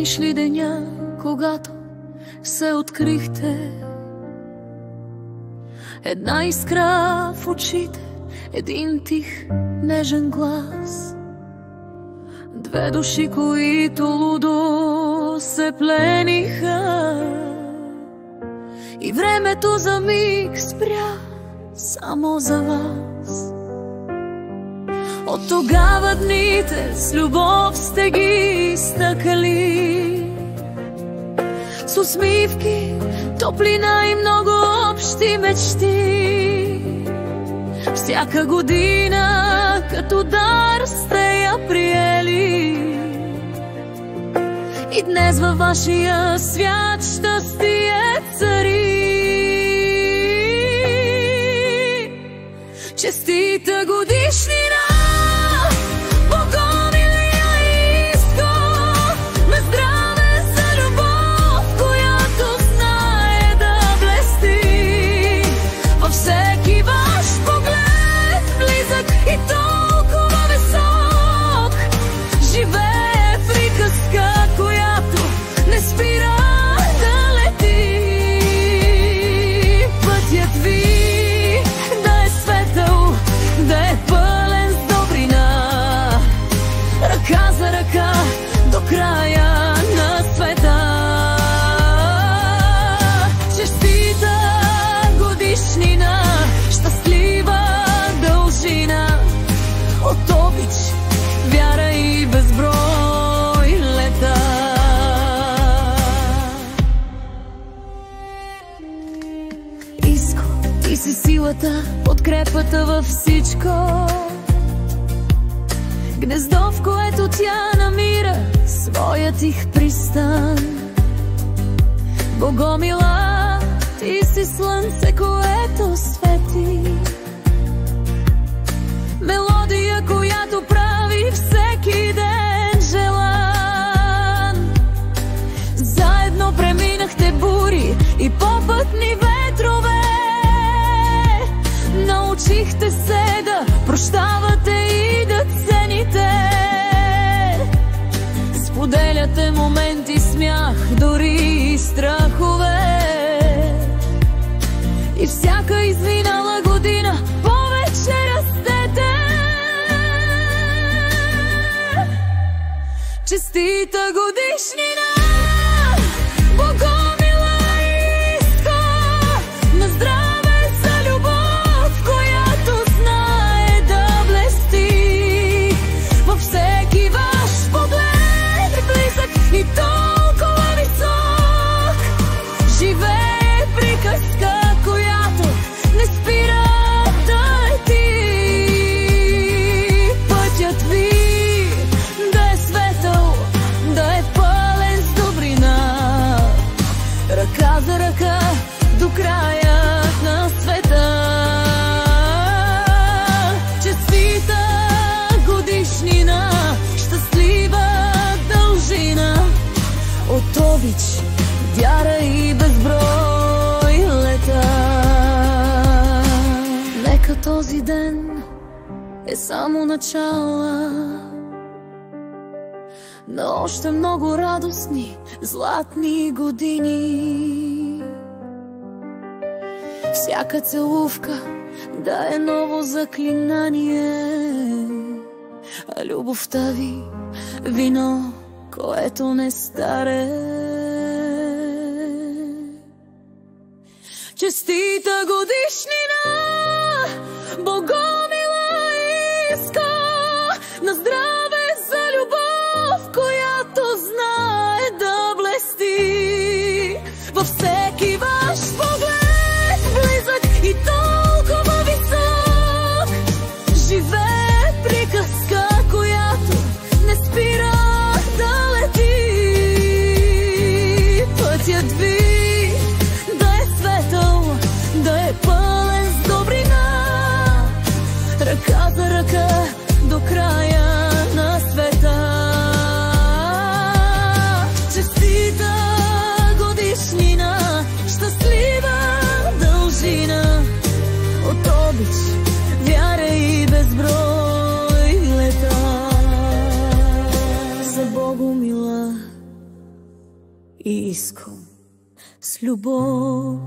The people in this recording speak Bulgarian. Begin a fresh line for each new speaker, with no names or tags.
Помниш ли деня, когато се открихте? Една искра в очите, един тих, нежен глас. Две души, които лудо се плениха. И времето за миг спря само за вас. От тогава дните с любов сте ги изтъкали, с усмивки, топлина и много общи мечти. Всяка година като дар сте я приели. И днес във вашия свят щастие цари. Честита годишнина! До края на света. Честита годишнина, щастлива дължина от обич, вяра и безброй лета. Иско, ти си силата, подкрепата във всичко. Гнездо, в което тя намира своя тих пристан. Богомила, ти си слънце, което свети. Мелодия, която прави всеки ден желан. Заедно преминахте бури и попътни ветрове. Научихте се да прощавате и да цените. Споделяте моменти, смях, дори и страхове. И всяка изминала година повече растете. Честита годишнина! И толкова висок живее приказка, която не спира да лети. Пътят ви да е светъл, да е пълен с добрина. Ръка за ръка до края на света. Честита годишнина, щастлива дължина от обич, вяра и безброй лета. Нека този ден е само начало на още много радостни, златни години. Всяка целувка да е ново заклинание, а любовта ви вино, което не старе. Честита годишнина, Богомила иска на здраве за любов, която знае да блести. Във всеки ваш поглед близък и толкова висок живее приказка, която не спира да лети. Пътят ви да е светъл, да е пълен с добрина. Ръка за ръка до края на света. Честита годишнина, щастлива дължина от обич, вяра и безброй лета. За Богомила искам с любов.